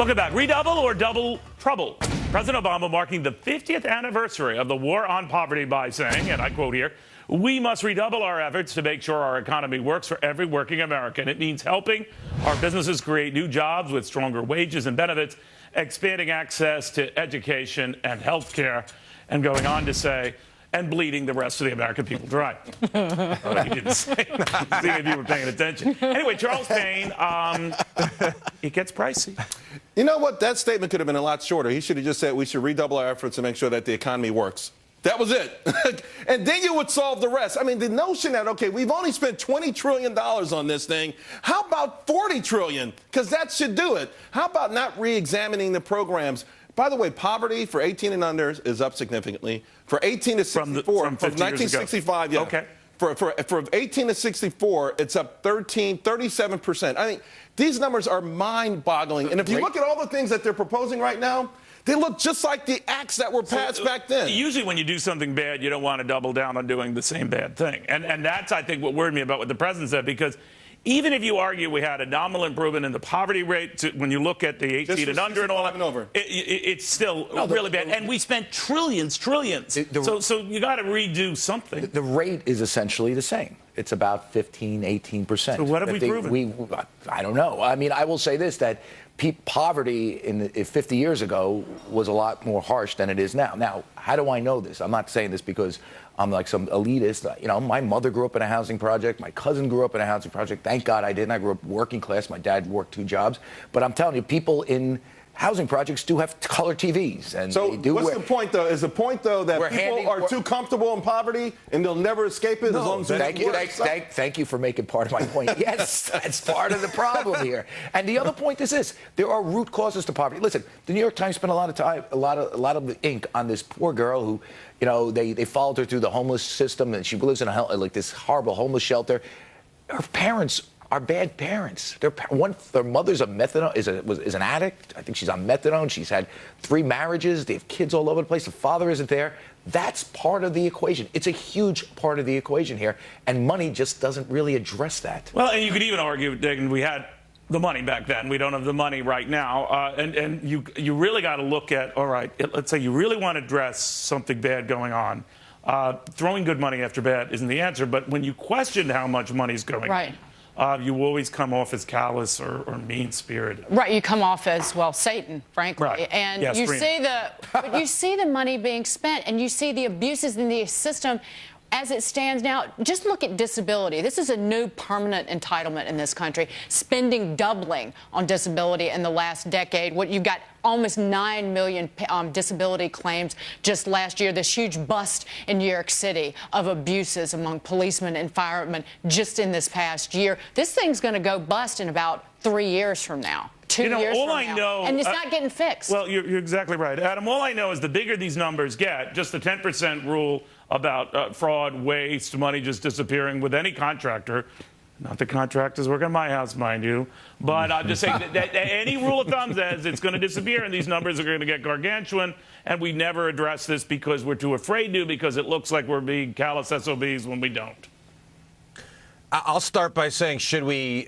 Welcome back. Redouble or double trouble? President Obama marking the 50th anniversary of the war on poverty by saying, and I quote here, "We must redouble our efforts to make sure our economy works for every working American. It means helping our businesses create new jobs with stronger wages and benefits, expanding access to education and health care," and going on to say, and bleeding the rest of the American people dry. Oh, you didn't say. See if you were paying attention. Anyway, Charles Payne, it gets pricey. You know what? That statement could have been a lot shorter. He should have just said we should redouble our efforts to make sure that the economy works. That was it. And then you would solve the rest. I mean, the notion that, okay, we've only spent $20 trillion on this thing. How about $40 trillion? Because that should do it. How about not re-examining the programs? By the way, poverty for 18 and under is up significantly. For 18 to 64, from 1965, yeah. Okay. For 18 to 64, it's up 37%. I think these numbers are mind-boggling. And if you look at all the things that they're proposing right now, they look just like the acts that were passed back then. Usually when you do something bad, you don't want to double down on doing the same bad thing. And that's, I think, what worried me about what the president said, because even if you argue we had a nominal improvement in the poverty rate, when you look at the 18 and under and all that, it's still really bad. And we spent trillions. So you got to redo something. The rate is essentially the same. It's about 15, 18%. So what have we proven? I don't know. I mean, I will say this, that poverty 50 years ago was a lot more harsh than it is now. Now, how do I know this? I'm not saying this because I'm like some elitist. You know, my mother grew up in a housing project. My cousin grew up in a housing project. Thank God I didn't. I grew up working class. My dad worked 2 jobs. But I'm telling you, people in housing projects do have color TVs. And so they do what's the point, though? Is the point, though, that people are too comfortable in poverty and they'll never escape it as long as thank you for making part of my point. Yes, that's part of the problem here. And the other point is this: there are root causes to poverty. Listen, the New York Times spent a lot of time, a lot of the ink on this poor girl who, you know, they followed her through the homeless system, and she lives in like this horrible homeless shelter. Her parents are bad parents. Their mother's a methadone, is an addict. I think she's on methadone. She's had 3 marriages. They have kids all over the place. The father isn't there. That's part of the equation. It's a huge part of the equation here, and money just doesn't really address that. Well, and you could even argue, Dick, we had the money back then. We don't have the money right now. And you really got to look at, all right, let's say you really want to address something bad going on. Throwing good money after bad isn't the answer, but when you question how much money's going right, you always come off as callous or mean-spirited. Right, you come off as, well, Satan, frankly. Right. And yes, you see the money being spent, and you see the abuses in the system as it stands now. Just look at disability. This is a new permanent entitlement in this country. Spending doubling on disability in the last decade. You've got almost 9 million disability claims just last year. This huge bust in New York City of abuses among policemen and firemen just in this past year. This thing's going to go bust in about 3 years from now. 2 years from now. And it's not getting fixed. Well, you're exactly right, Adam. All I know is the bigger these numbers get, just the 10% rule about fraud, waste, money just disappearing with any contractor. Not the contractors work on my house, mind you. But I'm just saying that any rule of thumb says it's going to disappear, and these numbers are going to get gargantuan, and we never address this because we're too afraid to, because it looks like we're being callous SOBs when we don't. I'll start by saying, should we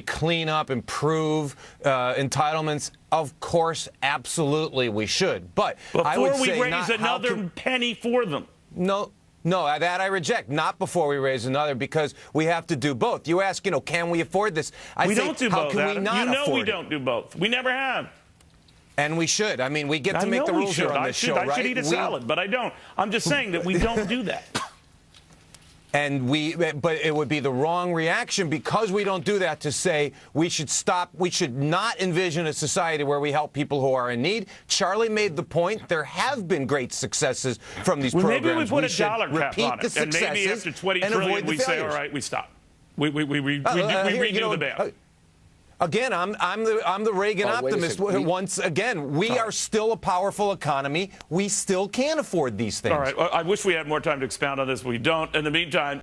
clean up, improve entitlements? Of course, absolutely, we should. But I would say before we raise another penny for them. No, that I reject. Not before we raise another, because we have to do both. You ask, can we afford this? We don't do both, Adam. You know we don't do both. We never have. And we should. I mean, we get to make the rules here on this show, right? I should eat a salad, but I don't. I'm just saying that we don't do that. But it would be the wrong reaction, because we don't do that, to say we should stop. We should not envision a society where we help people who are in need. Charlie made the point. There have been great successes from these programs. Maybe we put a dollar cap on it, and maybe after 20 trillion we say, all right, we stop. We redo the ban. Again, I'm the Reagan optimist. Once again, we are still a powerful economy. We still can afford these things. All right. I wish we had more time to expound on this, but we don't. In the meantime,